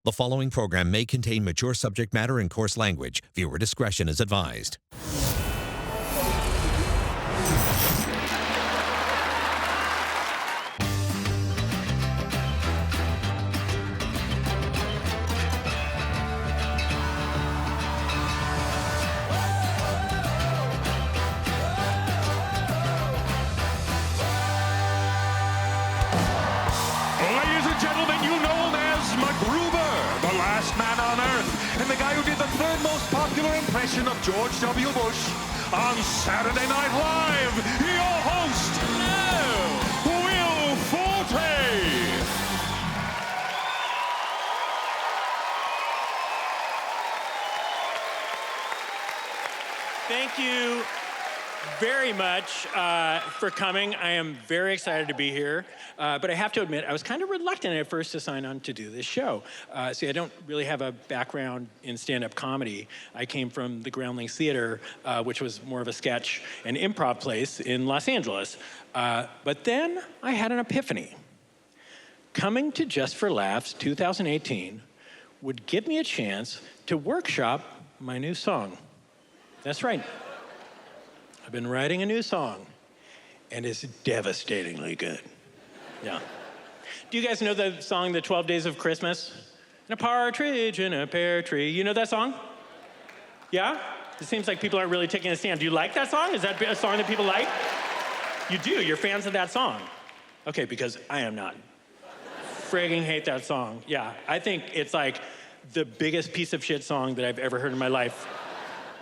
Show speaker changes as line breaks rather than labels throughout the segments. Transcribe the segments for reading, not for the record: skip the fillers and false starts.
The following program may contain mature subject matter and coarse language. Viewer discretion is advised.
Of George W. Bush on Saturday Night Live, your host, Will Forte.
Thank you very much for coming. I am very excited to be here, but I have to admit, I was kind of reluctant at first to sign on to do this show. See, I don't really have a background in stand-up comedy. I came from the Groundlings Theater, which was more of a sketch and improv place in Los Angeles. But then I had an epiphany. Coming to Just for Laughs 2018 would give me a chance to workshop my new song. That's right. I've been writing a new song, and it's devastatingly good. Yeah. Do you guys know the song, The 12 Days of Christmas? And a partridge in a pear tree. You know that song? Yeah? It seems like people aren't really taking a stand. Do you like that song? Is that a song that people like? You do? You're fans of that song? Okay, because I am not. Frigging hate that song. Yeah, I think it's like the biggest piece of shit song that I've ever heard in my life.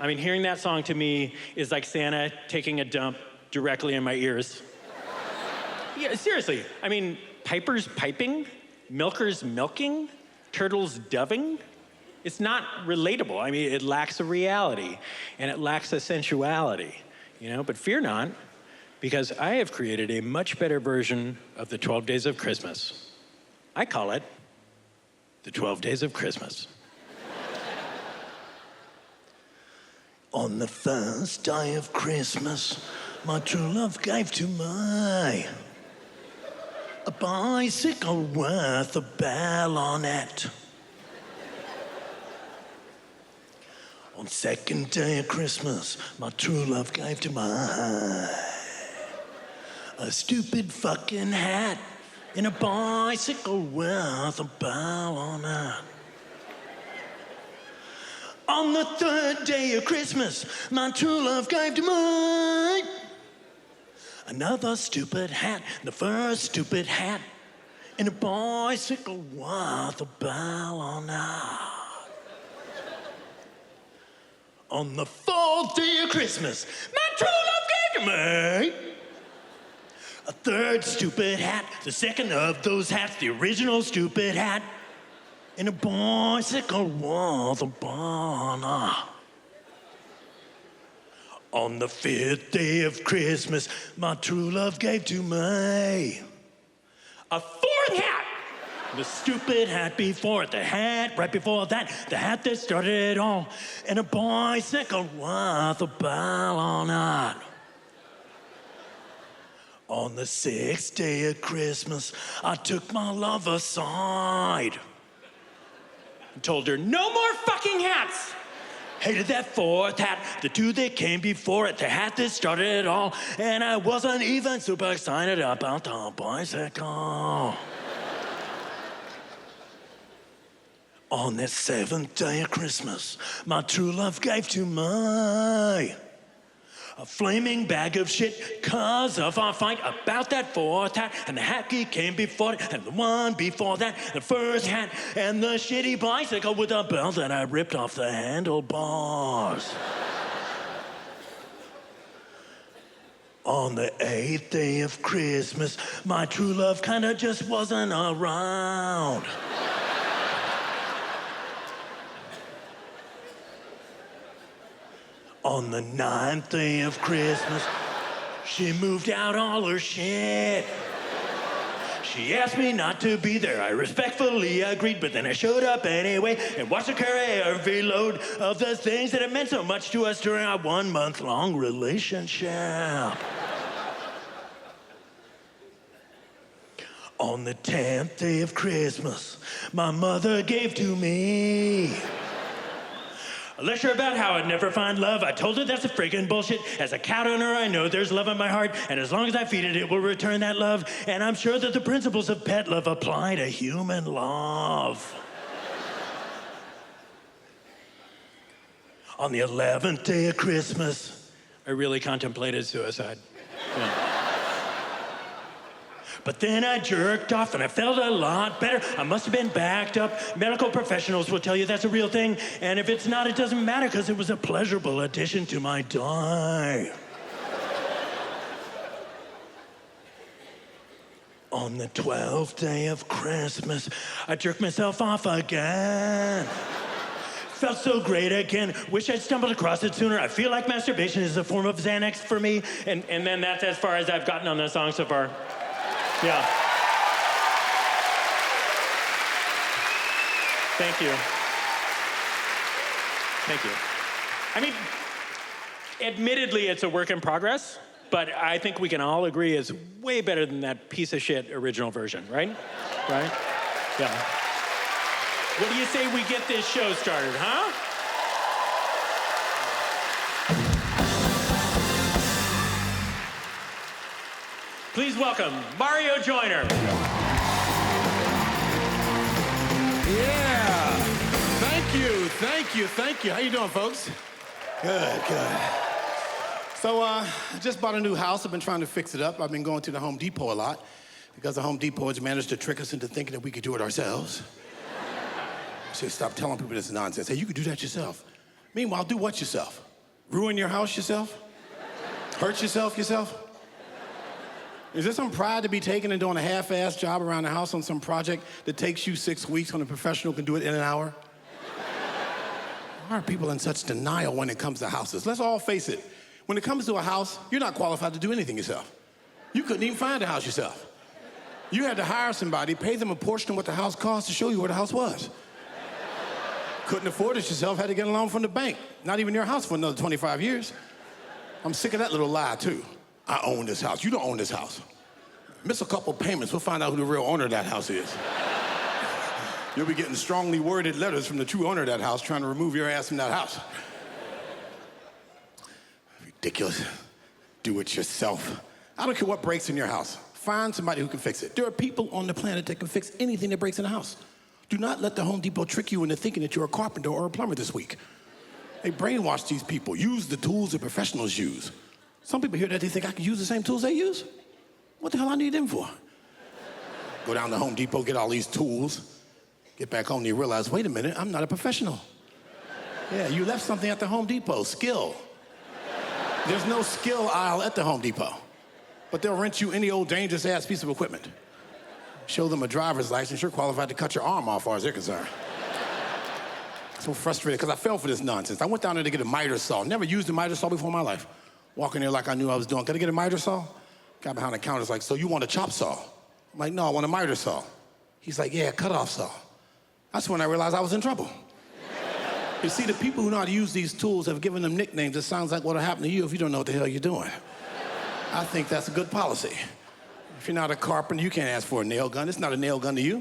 I mean, hearing that song to me is like Santa taking a dump directly in my ears. Yeah, seriously. I mean, pipers piping, milkers milking, turtles doving. It's not relatable. I mean, it lacks a reality, and it lacks a sensuality, you know? But fear not, because I have created a much better version of the 12 Days of Christmas. I call it the 12 Days of Christmas. On the first day of Christmas, my true love gave to me a bicycle worth a baronet. On second day of Christmas, my true love gave to me a stupid fucking hat and a bicycle worth a baronet. On the third day of Christmas, my true love gave to me another stupid hat, the first stupid hat, and a bicycle worth a baronet. On the fourth day of Christmas, my true love gave to me a third stupid hat, the second of those hats, the original stupid hat, and a bicycle worth a baronet. On the fifth day of Christmas, my true love gave to me a fourth hat. The stupid hat before it, the hat right before that, the hat that started it all, and a bicycle worth a baronet. On the sixth day of Christmas, I took my love aside and told her, no more fucking hats. Hated that fourth hat, the two that came before it, the hat that started it all, and I wasn't even super excited about the bicycle. On the seventh day of Christmas, my true love gave to me a flaming bag of shit 'cause of our fight about that fourth hat, and the hat he came before it, and the one before that, the first hat, and the shitty bicycle with a belt that I ripped off the handlebars. On the eighth day of Christmas, my true love kinda just wasn't around. On the ninth day of Christmas, she moved out all her shit. She asked me not to be there. I respectfully agreed, but then I showed up anyway and watched her carry every load of the things that had meant so much to us during our 1 month-long relationship. On the 10th day of Christmas, my mother gave to me a lecture about how I'd never find love. I told her that's a friggin' bullshit. As a cat owner, I know there's love in my heart, and as long as I feed it, it will return that love. And I'm sure that the principles of pet love apply to human love. On the 11th day of Christmas, I really contemplated suicide. Yeah. But then I jerked off and I felt a lot better. I must have been backed up. Medical professionals will tell you that's a real thing. And if it's not, it doesn't matter because it was a pleasurable addition to my die. On the 12th day of Christmas, I jerked myself off again. Felt so great again. Wish I'd stumbled across it sooner. I feel like masturbation is a form of Xanax for me. And then that's as far as I've gotten on the song so far. Yeah. Thank you. Thank you. I mean, admittedly, it's a work in progress, but I think we can all agree it's way better than that piece of shit original version, right? Right? Yeah. What do you say we get this show started, huh? Please welcome Mario Joyner.
Yeah. Thank you. How you doing, folks? Good. So, I just bought a new house. I've been trying to fix it up. I've been going to the Home Depot a lot because the Home Depot has managed to trick us into thinking that we could do it ourselves. So stop telling people this nonsense. Hey, you could do that yourself. Meanwhile, do what yourself? Ruin your house yourself? Hurt yourself? Is there some pride to be taken in doing a half-assed job around the house on some project that takes you 6 weeks when a professional can do it in an hour? Why are people in such denial when it comes to houses? Let's all face it. When it comes to a house, you're not qualified to do anything yourself. You couldn't even find a house yourself. You had to hire somebody, pay them a portion of what the house cost to show you where the house was. Couldn't afford it yourself, had to get a loan from the bank. Not even your house for another 25 years. I'm sick of that little lie, too. I own this house. You don't own this house. Miss a couple payments, we'll find out who the real owner of that house is. You'll be getting strongly worded letters from the true owner of that house trying to remove your ass from that house. Ridiculous. Do it yourself. I don't care what breaks in your house. Find somebody who can fix it. There are people on the planet that can fix anything that breaks in a house. Do not let the Home Depot trick you into thinking that you're a carpenter or a plumber this week. They brainwash these people. Use the tools that professionals use. Some people hear that, they think I can use the same tools they use. What the hell I need them for? Go down to Home Depot, get all these tools. Get back home and you realize, wait a minute, I'm not a professional. Yeah, you left something at the Home Depot, skill. There's no skill aisle at the Home Depot. But they'll rent you any old dangerous ass piece of equipment. Show them a driver's license, you're qualified to cut your arm off as far as they're concerned. So frustrated, because I fell for this nonsense. I went down there to get a miter saw. Never used a miter saw before in my life. Walking there like I knew I was doing. Can I get a miter saw? Guy behind the counter's like, so you want a chop saw? I'm like, no, I want a miter saw. He's like, yeah, cut-off saw. That's when I realized I was in trouble. You see, the people who know how to use these tools have given them nicknames that sounds like what'll happen to you if you don't know what the hell you're doing. I think that's a good policy. If you're not a carpenter, you can't ask for a nail gun. It's not a nail gun to you.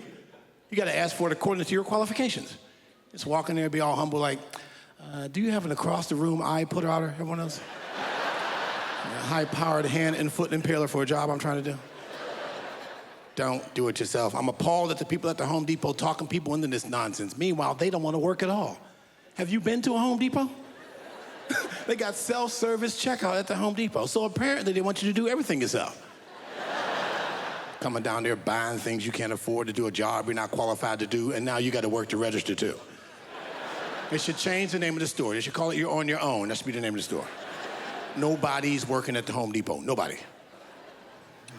You gotta ask for it according to your qualifications. Just walk in there and be all humble like, do you have an across-the-room eye putter outer, everyone else? A high-powered hand and foot impaler for a job I'm trying to do? Don't do it yourself. I'm appalled at the people at the Home Depot talking people into this nonsense. Meanwhile, they don't want to work at all. Have you been to a Home Depot? They got self-service checkout at the Home Depot. So apparently they want you to do everything yourself. Coming down there buying things you can't afford to do a job you're not qualified to do, and now you got to work to register too. They should change the name of the store. They should call it You're On Your Own. That should be the name of the store. Nobody's working at the Home Depot. Nobody.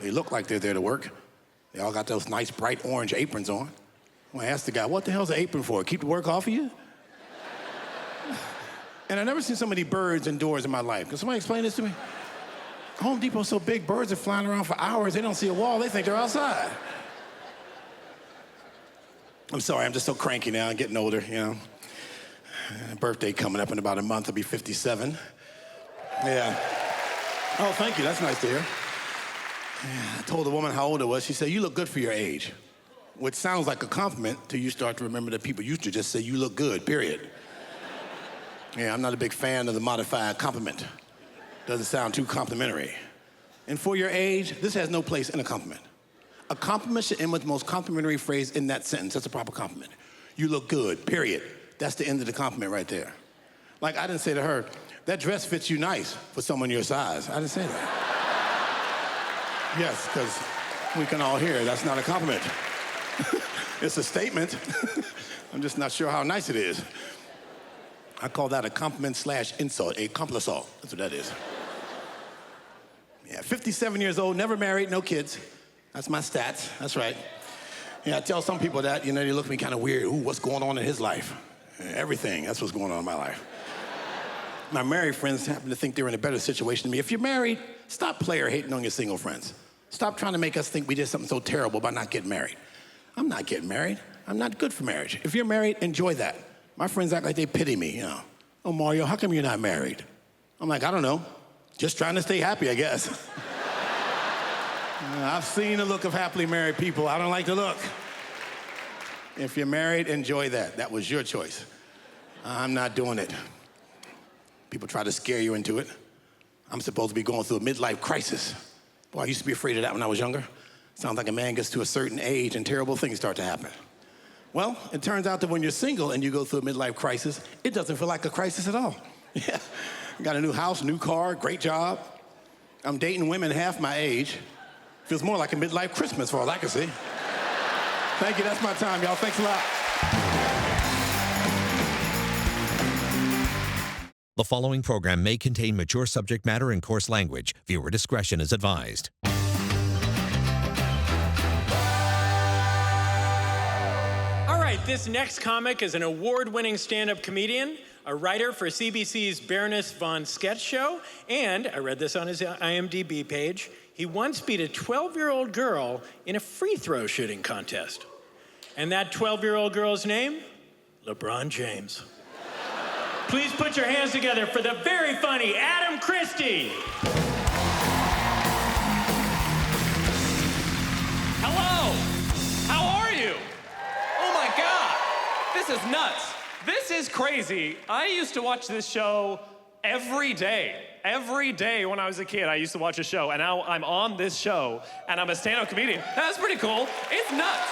They look like they're there to work. They all got those nice bright orange aprons on. I asked the guy, what the hell's an apron for? Keep the work off of you? And I've never seen so many birds indoors in my life. Can somebody explain this to me? Home Depot's so big, birds are flying around for hours. They don't see a wall. They think they're outside. I'm sorry, I'm just so cranky now. I'm getting older, you know. Birthday coming up in about a month. I'll be 57. Yeah. Oh, thank you. That's nice to hear. I told the woman how old I was. She said, "You look good for your age," which sounds like a compliment till you start to remember that people used to just say, "You look good," period. Yeah, I'm not a big fan of the modified compliment. Doesn't sound too complimentary. And for your age, this has no place in a compliment. A compliment should end with the most complimentary phrase in that sentence. That's a proper compliment. You look good, period. That's the end of the compliment right there. Like, I didn't say to her, "That dress fits you nice for someone your size." I didn't say that. Yes, because we can all hear that's not a compliment. It's a statement. I'm just not sure how nice it is. I call that a compliment / insult, a complisalt. That's what that is. Yeah, 57 years old, never married, no kids. That's my stats, that's right. Yeah, I tell some people that, they look at me kind of weird. Ooh, what's going on in his life? Everything, that's what's going on in my life. My married friends happen to think they're in a better situation than me. If you're married, stop player hating on your single friends. Stop trying to make us think we did something so terrible by not getting married. I'm not getting married. I'm not good for marriage. If you're married, enjoy that. My friends act like they pity me, "Oh, Mario, how come you're not married?" I'm like, "I don't know. Just trying to stay happy, I guess." I've seen the look of happily married people. I don't like the look. If you're married, enjoy that. That was your choice. I'm not doing it. People try to scare you into it. I'm supposed to be going through a midlife crisis. Boy, I used to be afraid of that when I was younger. Sounds like a man gets to a certain age and terrible things start to happen. Well, it turns out that when you're single and you go through a midlife crisis, it doesn't feel like a crisis at all. Yeah, got a new house, new car, great job. I'm dating women half my age. Feels more like a midlife Christmas for all I can see. Thank you, that's my time, y'all. Thanks a lot.
The following program may contain mature subject matter and coarse language. Viewer discretion is advised.
All right, this next comic is an award-winning stand-up comedian, a writer for CBC's Baroness von Sketch Show, and I read this on his IMDb page. He once beat a 12-year-old girl in a free throw shooting contest. And that 12-year-old girl's name? LeBron James. Please put your hands together for the very funny Adam Christie.
Hello! How are you? Oh my God! This is nuts. This is crazy. I used to watch this show every day. Every day when I was a kid, I used to watch a show, and now I'm on this show, and I'm a stand-up comedian. That's pretty cool. It's nuts.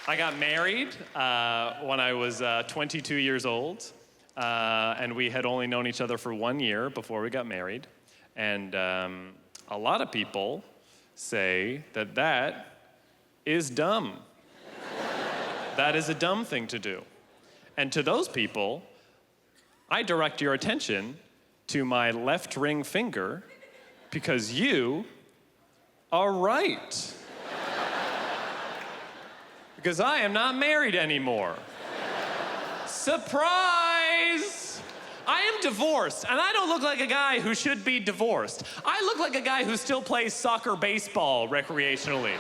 I got married when I was 22 years old, and we had only known each other for 1 year before we got married. And a lot of people say that that is dumb. That is a dumb thing to do. And to those people, I direct your attention to my left ring finger because you are right. Because I am not married anymore. Surprise! I am divorced, and I don't look like a guy who should be divorced. I look like a guy who still plays soccer baseball recreationally.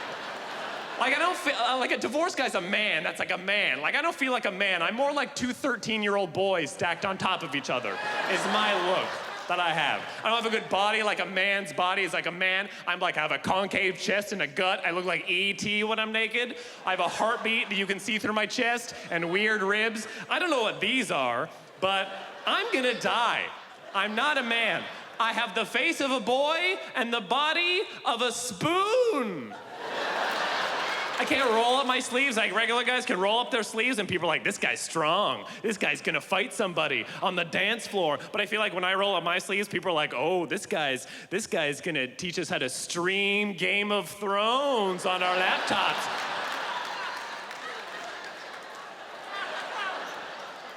Like, I don't feel, like a divorced guy's a man, that's like a man. Like, I don't feel like a man. I'm more like two 13-year-old boys stacked on top of each other, is my look that I have. I don't have a good body like a man's body is like a man. I'm like, I have a concave chest and a gut. I look like E.T. when I'm naked. I have a heartbeat that you can see through my chest and weird ribs. I don't know what these are, but I'm gonna die. I'm not a man. I have the face of a boy and the body of a spoon. I can't roll up my sleeves like regular guys can roll up their sleeves, and people are like, this guy's strong. This guy's gonna fight somebody on the dance floor. But I feel like when I roll up my sleeves, people are like, oh, this guy's gonna teach us how to stream Game of Thrones on our laptops.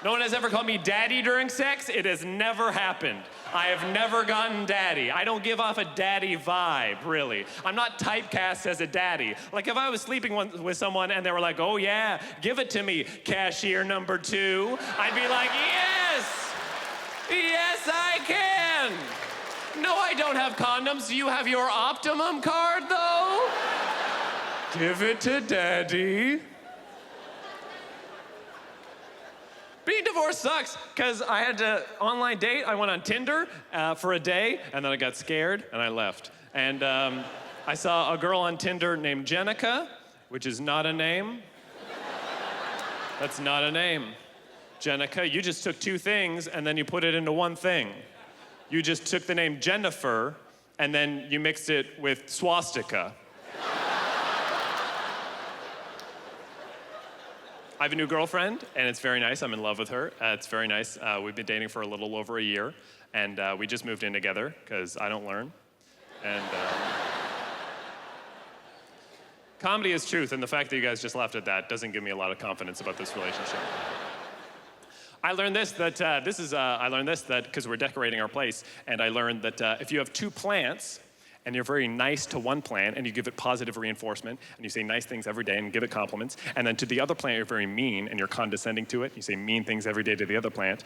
No one has ever called me daddy during sex. It has never happened. I have never gotten daddy. I don't give off a daddy vibe, really. I'm not typecast as a daddy. Like if I was sleeping with someone and they were like, oh yeah, give it to me, cashier number 2, I'd be like, yes, yes I can. No, I don't have condoms. Do you have your Optimum card though? Give it to daddy. Being divorced divorce sucks, because I had to online date. I went on Tinder for a day, and then I got scared, and I left. And I saw a girl on Tinder named Jenica, which is not a name. That's not a name. Jenica, you just took two things, and then you put it into one thing. You just took the name Jennifer, and then you mixed it with swastika. I have a new girlfriend, and it's very nice. I'm in love with her. It's very nice. We've been dating for a little over a year, and we just moved in together, because I don't learn. And comedy is truth, and the fact that you guys just laughed at that doesn't give me a lot of confidence about this relationship. I learned this, that because we're decorating our place, and I learned that if you have two plants, and you're very nice to one plant, and you give it positive reinforcement, and you say nice things every day and give it compliments, and then to the other plant, you're very mean, and you're condescending to it, you say mean things every day to the other plant,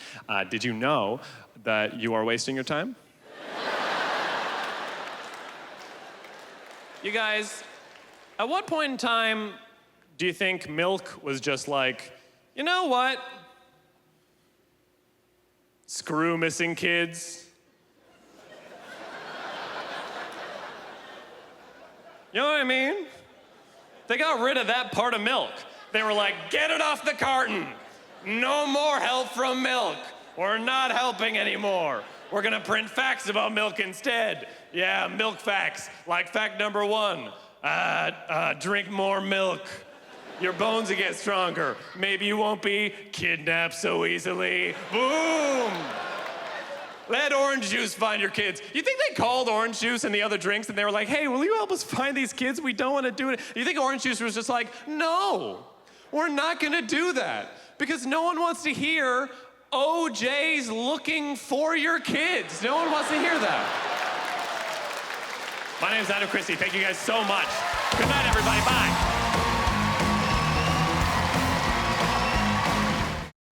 did you know that you are wasting your time? You guys, at what point in time do you think milk was just like, you know what? Screw missing kids. You know what I mean? They got rid of that part of milk. They were like, get it off the carton. No more help from milk. We're not helping anymore. We're gonna print facts about milk instead. Yeah, milk facts. Like fact number 1, drink more milk. Your bones will get stronger. Maybe you won't be kidnapped so easily. Boom! Let orange juice find your kids. You think they called orange juice and the other drinks and they were like, hey, will you help us find these kids? We don't want to do it. You think orange juice was just like, no, we're not going to do that. Because no one wants to hear OJ's looking for your kids. No one wants to hear that. My name's Christie. Thank you guys so much. Good night, everybody. Bye.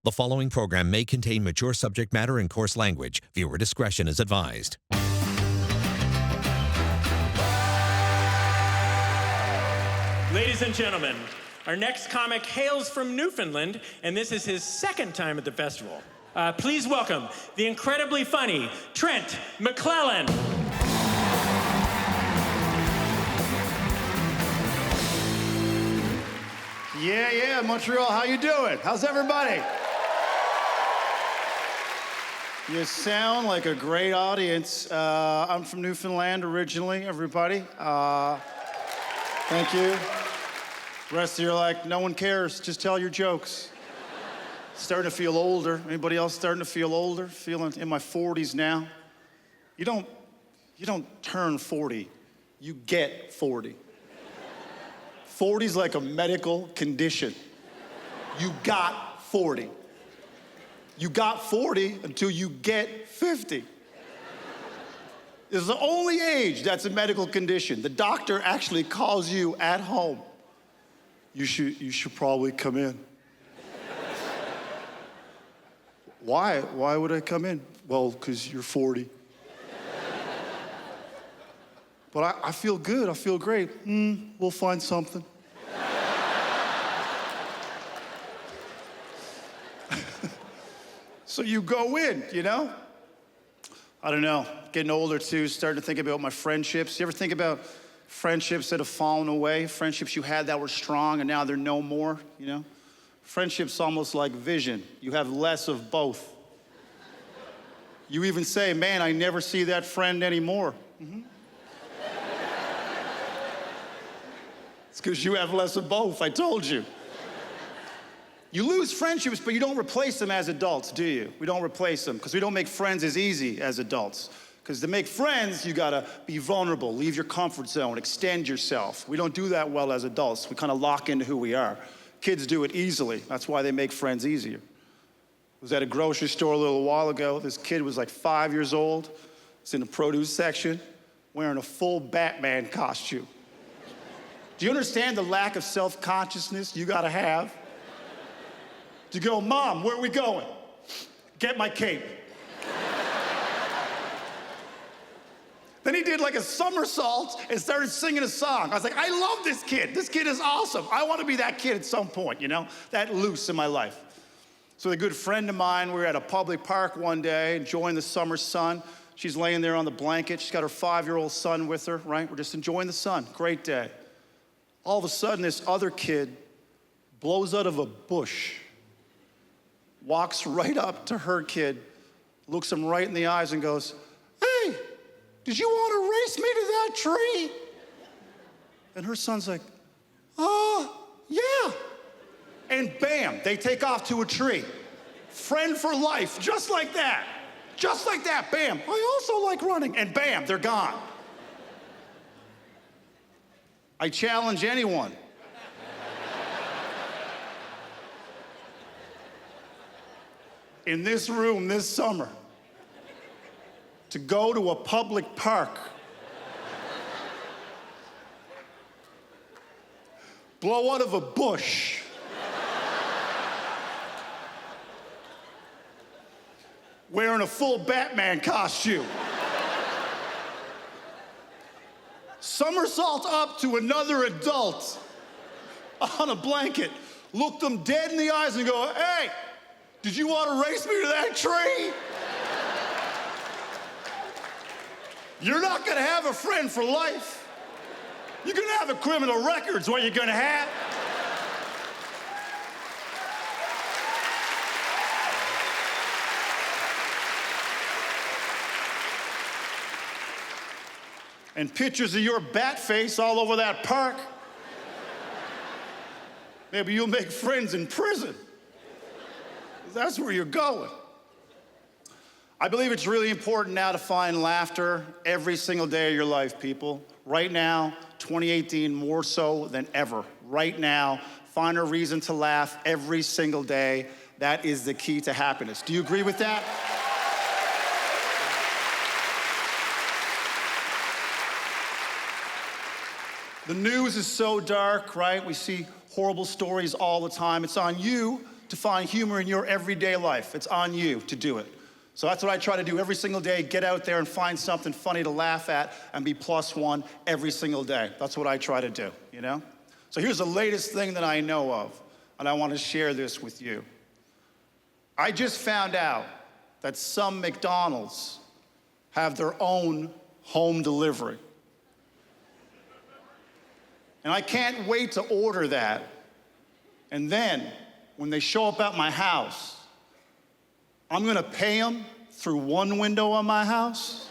The following program may contain mature subject matter and coarse language. Viewer discretion is advised.
Ladies and gentlemen, our next comic hails from Newfoundland, and this is his second time at the festival. Please welcome the incredibly funny Trent McClellan.
Yeah, Montreal, how you doing? How's everybody? You sound like a great audience. I'm from Newfoundland originally, everybody. Thank you. The rest of you are like, no one cares, just tell your jokes. Starting to feel older. Anybody else starting to feel older? Feeling in my 40s now. You don't turn 40, you get 40. 40's like a medical condition. You got 40. You got 40 until you get 50. It's the only age that's a medical condition. The doctor actually calls you at home. You should probably come in. Why? Why would I come in? Well, because you're 40. But I feel good, I feel great. We'll find something. So you go in, you know? I don't know, getting older too, starting to think about my friendships. You ever think about friendships that have fallen away? Friendships you had that were strong and now they're no more, you know? Friendship's almost like vision. You have less of both. You even say, man, I never see that friend anymore. It's because you have less of both, I told you. You lose friendships, but you don't replace them as adults, do you? We don't replace them, because we don't make friends as easy as adults. Because to make friends, you gotta be vulnerable, leave your comfort zone, extend yourself. We don't do that well as adults. We kind of lock into who we are. Kids do it easily. That's why they make friends easier. I was at a grocery store a little while ago. This kid was like 5 years old. He's in the produce section, wearing a full Batman costume. Do you understand the lack of self-consciousness you gotta have? To go, Mom, where are we going? Get my cape. Then he did like a somersault and started singing a song. I was like, I love this kid. This kid is awesome. I want to be that kid at some point, you know? That loose in my life. So a good friend of mine, we were at a public park one day, enjoying the summer sun. She's laying there on the blanket. She's got her 5-year-old son with her, right? We're just enjoying the sun. Great day. All of a sudden, this other kid blows out of a bush, walks right up to her kid, looks him right in the eyes and goes, "Hey, did you want to race me to that tree?" And her son's like, yeah. And bam, they take off to a tree. Friend for life, just like that. Just like that, bam. I also like running. And bam, they're gone. I challenge anyone in this room this summer to go to a public park, blow out of a bush, wearing a full Batman costume, somersault up to another adult on a blanket, look them dead in the eyes and go, "Hey, did you want to race me to that tree?" You're not gonna have a friend for life. You're gonna have a criminal record's what you're gonna have. And pictures of your bat face all over that park. Maybe you'll make friends in prison. That's where you're going. I believe it's really important now to find laughter every single day of your life, people. Right now, 2018, more so than ever. Right now, find a reason to laugh every single day. That is the key to happiness. Do you agree with that? The news is so dark, right? We see horrible stories all the time. It's on you to find humor in your everyday life. It's on you to do it. So that's what I try to do every single day, get out there and find something funny to laugh at and be +1 every single day. That's what I try to do, you know? So here's the latest thing that I know of, and I want to share this with you. I just found out that some McDonald's have their own home delivery. And I can't wait to order that. And then, when they show up at my house, I'm gonna pay them through one window on my house.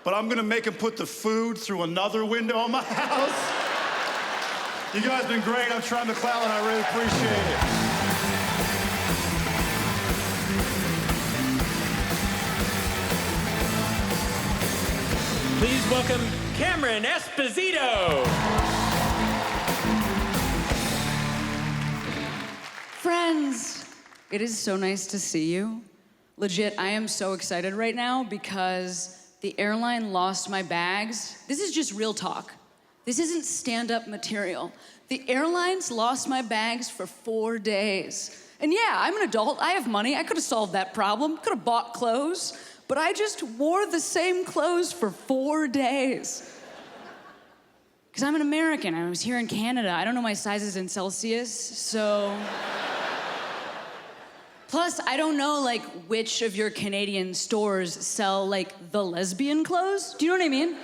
But I'm gonna make them put the food through another window on my house. You guys have been great. I'm Trent McClellan. I really appreciate it.
Please welcome Cameron Esposito.
Friends, it is so nice to see you. Legit, I am so excited right now because the airline lost my bags. This is just real talk. This isn't stand-up material. The airlines lost my bags for 4 days. And yeah, I'm an adult, I have money, I could have solved that problem, could have bought clothes, but I just wore the same clothes for 4 days. Because I'm an American, I was here in Canada, I don't know my sizes in Celsius, so... Plus, I don't know, like, which of your Canadian stores sell, like, the lesbian clothes. Do you know what I mean?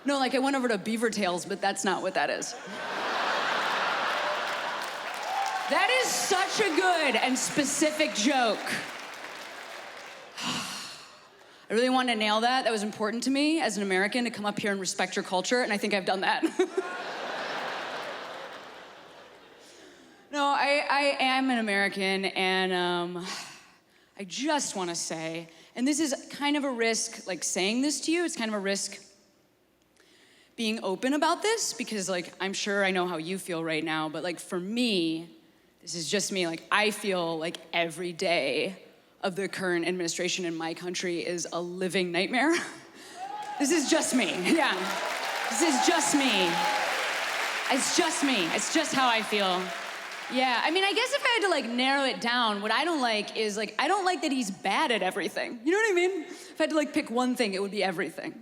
No, like, I went over to Beaver Tails, but that's not what that is. That is such a good and specific joke. I really wanted to nail that. That was important to me as an American to come up here and respect your culture, and I think I've done that. No, I am an American, and I just want to say, and this is kind of a risk, like saying this to you, it's kind of a risk being open about this, because like, I'm sure I know how you feel right now, but like for me, this is just me, like I feel like every day of the current administration in my country is a living nightmare. This is just me, yeah. This is just me. It's just me, it's just how I feel. Yeah, I mean, I guess if I had to like narrow it down, what I don't like is like, I don't like that he's bad at everything. You know what I mean? If I had to like pick one thing, it would be everything.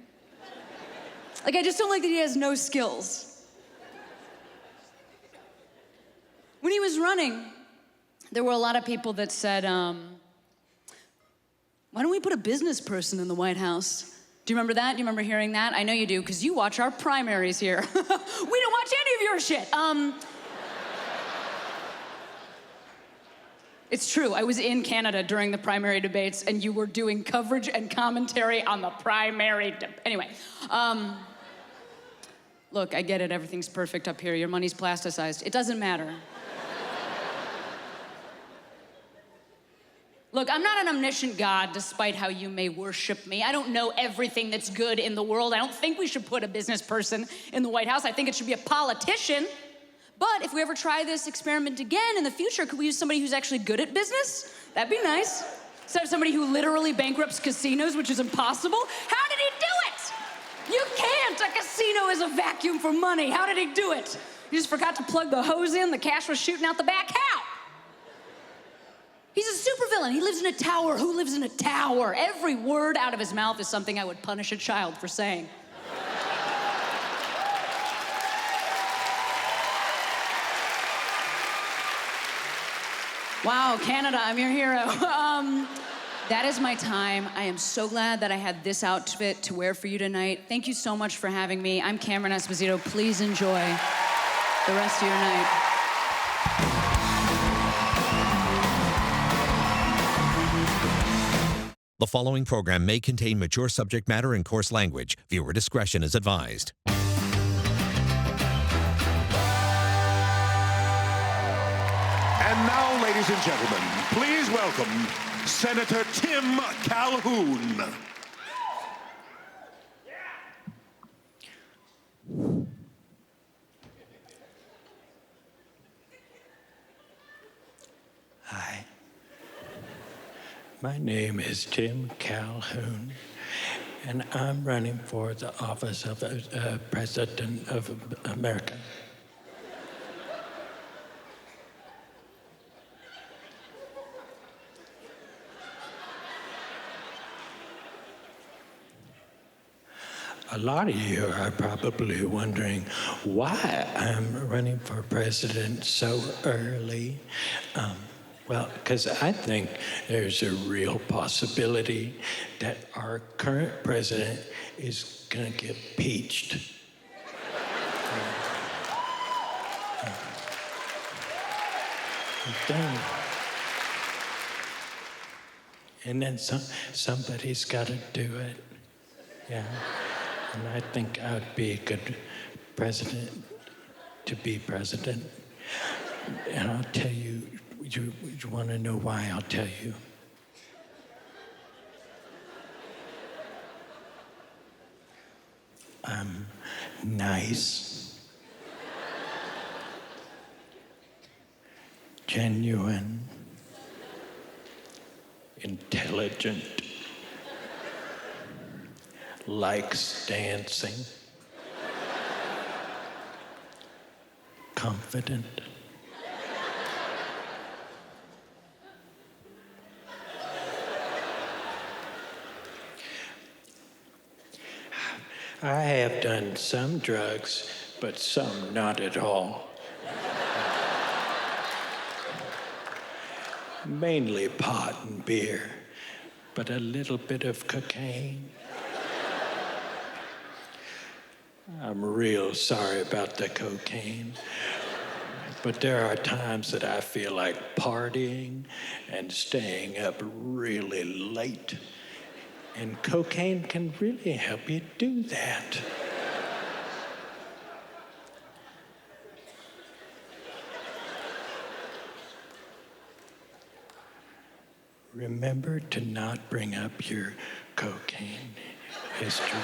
Like, I just don't like that he has no skills. When he was running, there were a lot of people that said, why don't we put a business person in the White House? Do you remember that? Do you remember hearing that? I know you do, because you watch our primaries here. We don't watch any of your shit. It's true, I was in Canada during the primary debates, and you were doing coverage and commentary on the primary anyway. Look, I get it, everything's perfect up here. Your money's plasticized. It doesn't matter. Look, I'm not an omniscient God, despite how you may worship me. I don't know everything that's good in the world. I don't think we should put a business person in the White House. I think it should be a politician. But if we ever try this experiment again in the future, could we use somebody who's actually good at business? That'd be nice. Instead of somebody who literally bankrupts casinos, which is impossible. How did he do it? You can't. A casino is a vacuum for money. How did he do it? He just forgot to plug the hose in. The cash was shooting out the back. How? He's a supervillain. He lives in a tower. Who lives in a tower? Every word out of his mouth is something I would punish a child for saying. Wow, Canada, I'm your hero. That is my time. I am so glad that I had this outfit to wear for you tonight. Thank you so much for having me. I'm Cameron Esposito. Please enjoy the rest of your night.
The following program may contain mature subject matter and coarse language. Viewer discretion is advised.
And now, ladies and gentlemen, please welcome Senator Tim Calhoun.
Hi. My name is Tim Calhoun, and I'm running for the office of President of America. A lot of you are probably wondering why I'm running for president so early. Well, because I think there's a real possibility that our current president is going to get impeached. And then somebody's got to do it. Yeah. And I think I would be a good president to be president. And I'll tell you, you want to know why? I'll tell you. I'm nice, genuine, intelligent, likes dancing, confident. I have done some drugs, but some not at all. Mainly pot and beer, but a little bit of cocaine. I'm real sorry about the cocaine, but there are times that I feel like partying and staying up really late. And cocaine can really help you do that. Remember to not bring up your cocaine history.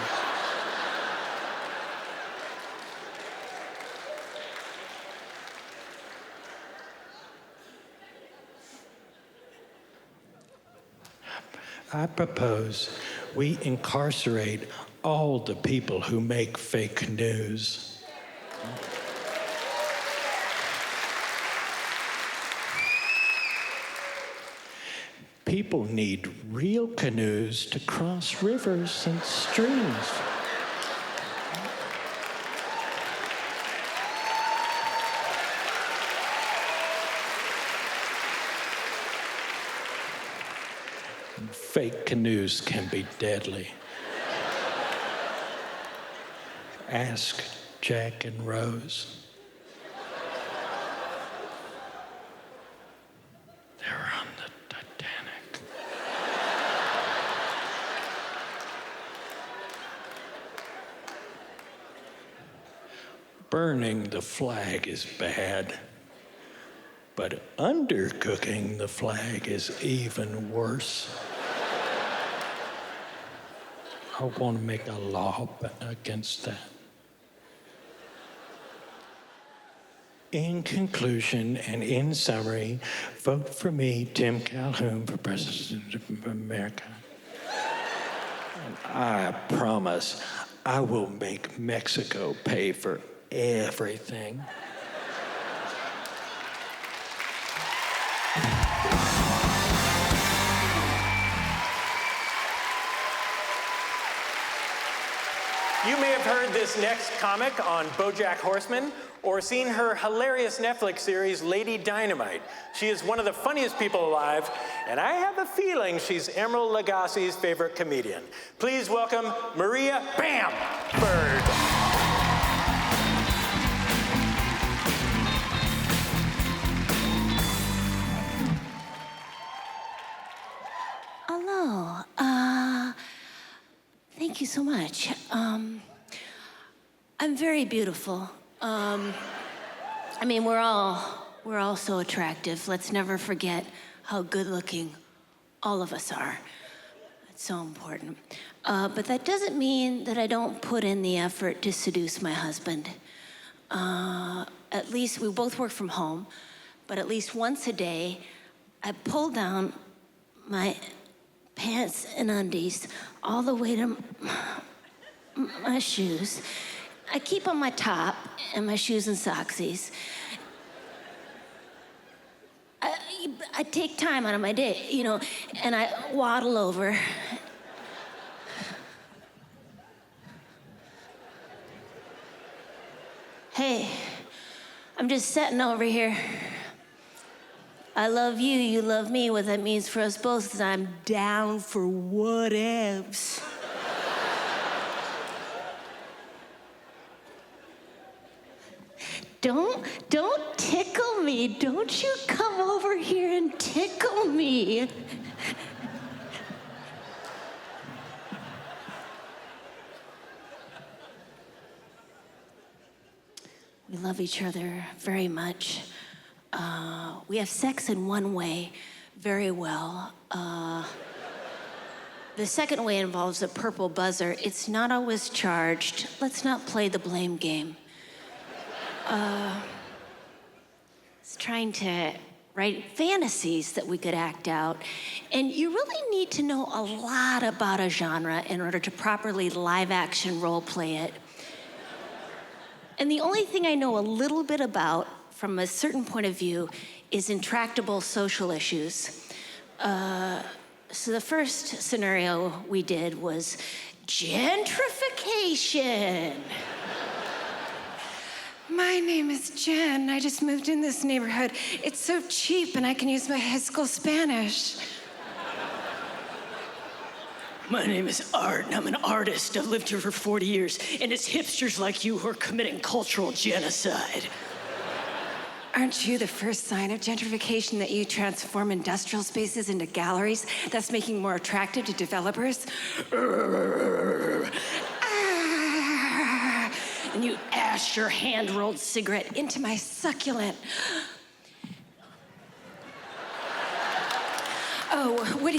I propose we incarcerate all the people who make fake news. People need real canoes to cross rivers and streams. fake canoes can be deadly. Ask Jack and Rose. They were on the Titanic. Burning the flag is bad, but undercooking the flag is even worse. I want to make a law against that. In conclusion and in summary, vote for me, Tim Calhoun, for President of America. And I promise I will make Mexico pay for everything.
You may have heard this next comic on BoJack Horseman or seen her hilarious Netflix series, Lady Dynamite. She is one of the funniest people alive, and I have a feeling she's Emerald Lagasse's favorite comedian. Please welcome Maria Bamford.
Hello. Thank you so much. I'm very beautiful. I mean, we're all so attractive. Let's never forget how good-looking all of us are. That's so important. But that doesn't mean that I don't put in the effort to seduce my husband. At least we both work from home, but at least once a day, I pull down my pants and undies all the way to my shoes. I keep on my top and my shoes and socksies. I take time out of my day, you know, and I waddle over. Hey, I'm just sitting over here. I love you, you love me. What that means for us both is I'm down for whatevs. Don't tickle me. Don't you come over here and tickle me. We love each other very much. We have sex in one way very well. The second way involves a purple buzzer. It's not always charged. Let's not play the blame game. It's trying to write fantasies that we could act out. And you really need to know a lot about a genre in order to properly live action role play it. And the only thing I know a little bit about from a certain point of view is intractable social issues. So the first scenario we did was gentrification.
My name is Jen. I just moved in this neighborhood. It's so cheap and I can use my high school Spanish.
My name is Art, and I'm an artist. I've lived here for 40 years, and it's hipsters like you who are committing cultural genocide.
Aren't you the first sign of gentrification that you transform industrial spaces into galleries, thus making more attractive to developers?
And you ash your hand-rolled cigarette into my succulent.
Oh, what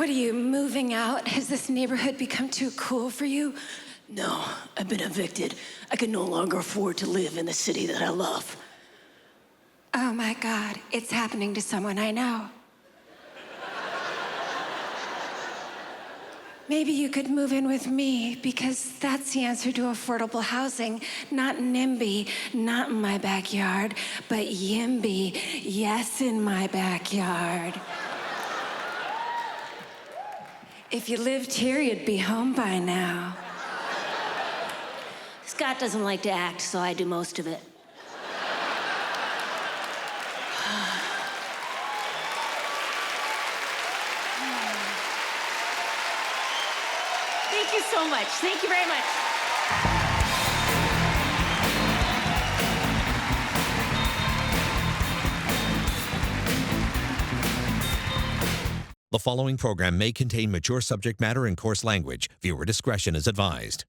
are you, moving out? Has this neighborhood become too cool for you?
No, I've been evicted. I can no longer afford to live in the city that I love.
Oh my God, it's happening to someone I know. Maybe you could move in with me, because that's the answer to affordable housing. Not NIMBY, not in my backyard, but YIMBY, yes, in my backyard. If you lived here, you'd be home by now.
Scott doesn't like to act, so I do most of it. Thank you so much. Thank you very much.
The following program may contain mature subject matter and coarse language. Viewer discretion is advised.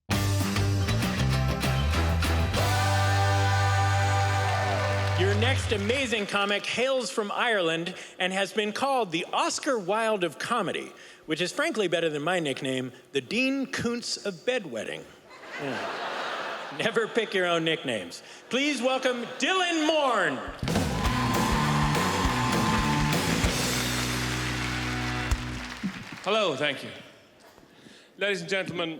Your next amazing comic hails from Ireland and has been called the Oscar Wilde of comedy, which is frankly better than my nickname, the Dean Koontz of bedwetting. Yeah. Never pick your own nicknames. Please welcome Dylan Moran.
Hello, thank you. Ladies and gentlemen,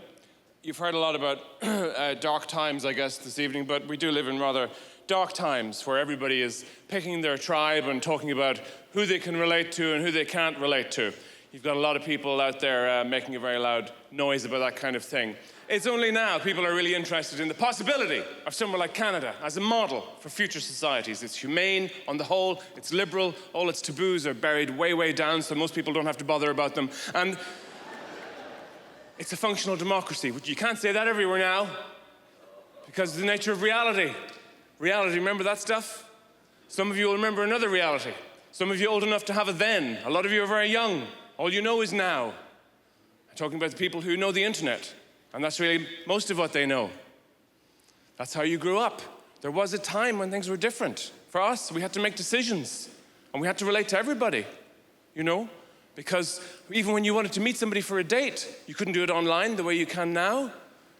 you've heard a lot about dark times, I guess, this evening, but we do live in rather dark times where everybody is picking their tribe and talking about who they can relate to and who they can't relate to. You've got a lot of people out there making a very loud noise about that kind of thing. It's only now people are really interested in the possibility of somewhere like Canada as a model for future societies. It's humane on the whole, it's liberal, all its taboos are buried way, way down so most people don't have to bother about them. And it's a functional democracy, which you can't say that everywhere now because of the nature of reality. Reality, remember that stuff? Some of you will remember another reality. Some of you old enough to have a then. A lot of you are very young. All you know is now. I'm talking about the people who know the internet. And that's really most of what they know. That's how you grew up. There was a time when things were different. For us, we had to make decisions. And we had to relate to everybody, you know? Because even when you wanted to meet somebody for a date, you couldn't do it online the way you can now.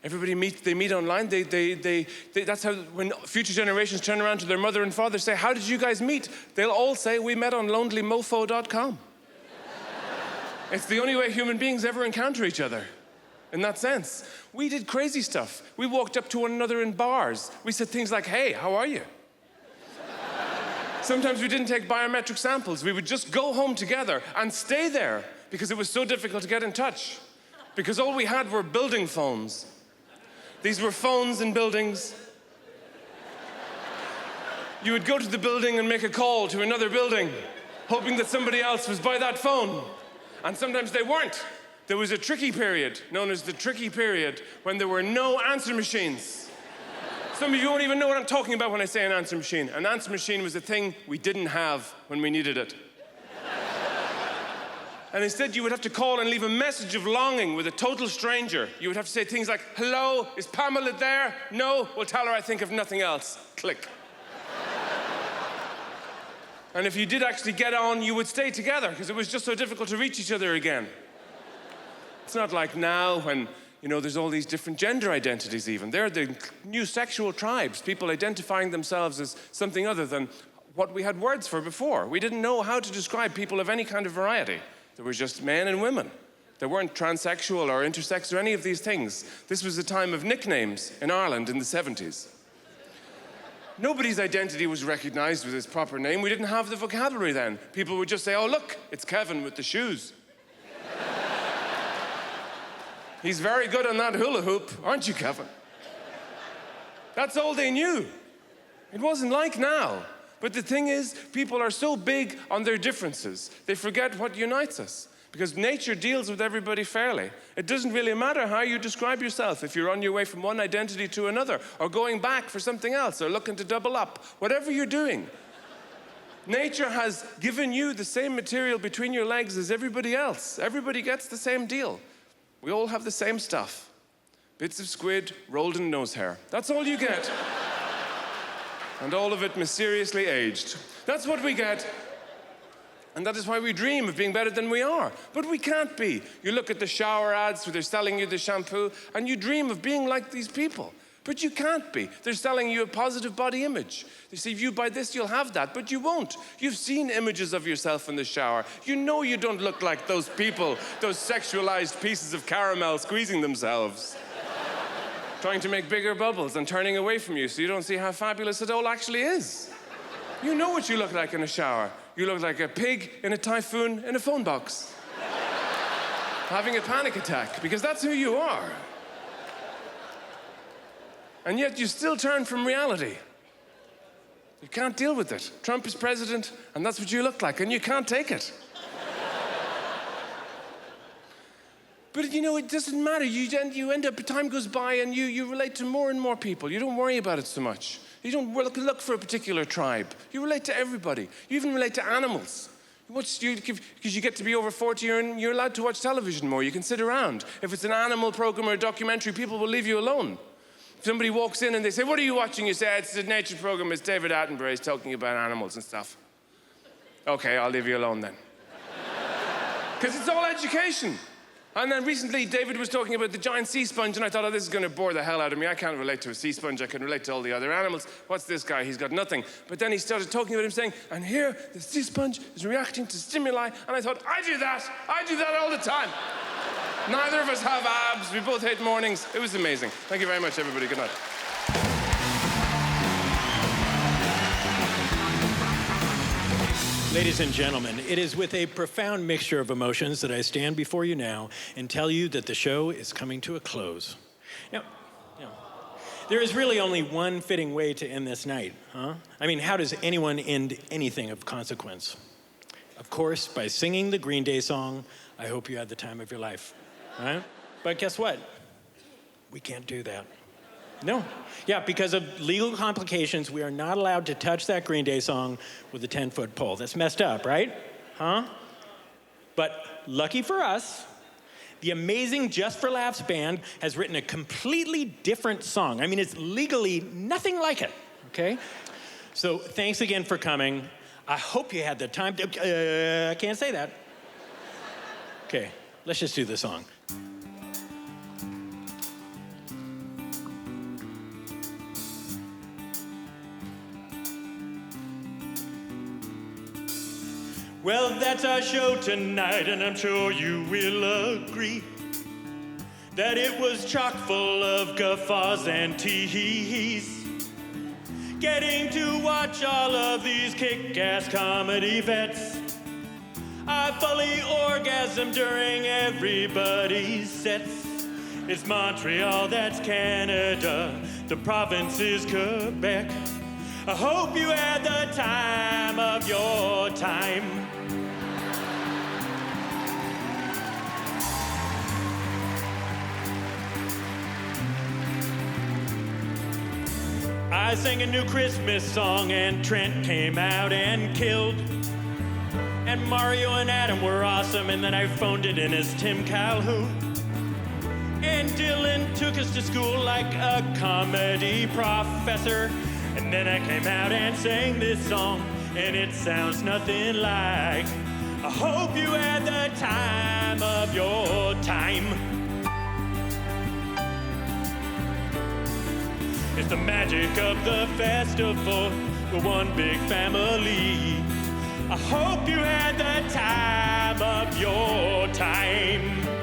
Everybody meet online. That's how, when future generations turn around to their mother and father, say, how did you guys meet? They'll all say, we met on lonelymofo.com. It's the only way human beings ever encounter each other. In that sense, we did crazy stuff. We walked up to one another in bars. We said things like, hey, how are you? Sometimes we didn't take biometric samples. We would just go home together and stay there because it was so difficult to get in touch. Because all we had were building phones. These were phones in buildings. You would go to the building and make a call to another building, hoping that somebody else was by that phone. And sometimes they weren't. There was a tricky period, known as the tricky period, when there were no answer machines. Some of you won't even know what I'm talking about when I say an answer machine. An answer machine was a thing we didn't have when we needed it. And instead, you would have to call and leave a message of longing with a total stranger. You would have to say things like, hello, is Pamela there? No? Well, tell her I think of nothing else. Click. And if you did actually get on, you would stay together because it was just so difficult to reach each other again. It's not like now when, you know, there's all these different gender identities even. They're the new sexual tribes, people identifying themselves as something other than what we had words for before. We didn't know how to describe people of any kind of variety. There was just men and women. There weren't transsexual or intersex or any of these things. This was a time of nicknames in Ireland in the 70s. Nobody's identity was recognized with his proper name. We didn't have the vocabulary then. People would just say, oh, look, it's Kevin with the shoes. He's very good on that hula hoop, aren't you, Kevin? That's all they knew. It wasn't like now. But the thing is, people are so big on their differences, they forget what unites us. Because nature deals with everybody fairly. It doesn't really matter how you describe yourself, if you're on your way from one identity to another, or going back for something else, or looking to double up, whatever you're doing. Nature has given you the same material between your legs as everybody else. Everybody gets the same deal. We all have the same stuff. Bits of squid rolled in nose hair. That's all you get. And all of it mysteriously aged. That's what we get. And that is why we dream of being better than we are. But we can't be. You look at the shower ads where they're selling you the shampoo, and you dream of being like these people. But you can't be. They're selling you a positive body image. They say, if you buy this, you'll have that, but you won't. You've seen images of yourself in the shower. You know you don't look like those people, those sexualized pieces of caramel squeezing themselves, trying to make bigger bubbles and turning away from you so you don't see how fabulous it all actually is. You know what you look like in a shower. You look like a pig in a typhoon in a phone box, having a panic attack, because that's who you are. And yet you still turn from reality. You can't deal with it. Trump is president, and that's what you look like, and you can't take it. But you know, it doesn't matter. You end up, time goes by and you relate to more and more people. You don't worry about it so much. You don't look for a particular tribe. You relate to everybody. You even relate to animals. Because you get to be over 40 and you're allowed to watch television more. You can sit around. If it's an animal program or a documentary, people will leave you alone. If somebody walks in and they say, what are you watching? You say, it's a nature program. It's David Attenborough. He's talking about animals and stuff. Okay, I'll leave you alone then. Because it's all education. And then recently, David was talking about the giant sea sponge, and I thought, oh, this is going to bore the hell out of me. I can't relate to a sea sponge. I can relate to all the other animals. What's this guy? He's got nothing. But then he started talking about him saying, and here, the sea sponge is reacting to stimuli. And I thought, I do that all the time. Neither of us have abs. We both hate mornings. It was amazing. Thank you very much, everybody. Good night.
Ladies and gentlemen, it is with a profound mixture of emotions that I stand before you now and tell you that the show is coming to a close. Now, there is really only one fitting way to end this night, huh? I mean, how does anyone end anything of consequence? Of course, by singing the Green Day song, I Hope You Had the Time of Your Life, right? But guess what? We can't do that. No. Yeah, because of legal complications, we are not allowed to touch that Green Day song with a 10-foot pole. That's messed up, right? Huh? But lucky for us, the amazing Just for Laughs band has written a completely different song. I mean, it's legally nothing like it, okay? So thanks again for coming. I hope you had the time to... I can't say that. Okay, let's just do the song. Well, that's our show tonight, and I'm sure you will agree that it was chock full of guffaws and tee-hee-hees. Getting to watch all of these kick-ass comedy vets, I fully orgasmed during everybody's sets. It's Montreal, that's Canada, the province is Quebec. I hope you had the time of your time. I sang a new Christmas song and Trent came out and killed. And Mario and Adam were awesome, and then I phoned it in as Tim Calhoun. And Dylan took us to school like a comedy professor. And then I came out and sang this song, and it sounds nothing like I hope you had the time of your time. It's the magic of the festival, we're one big family. I hope you had the time of your time.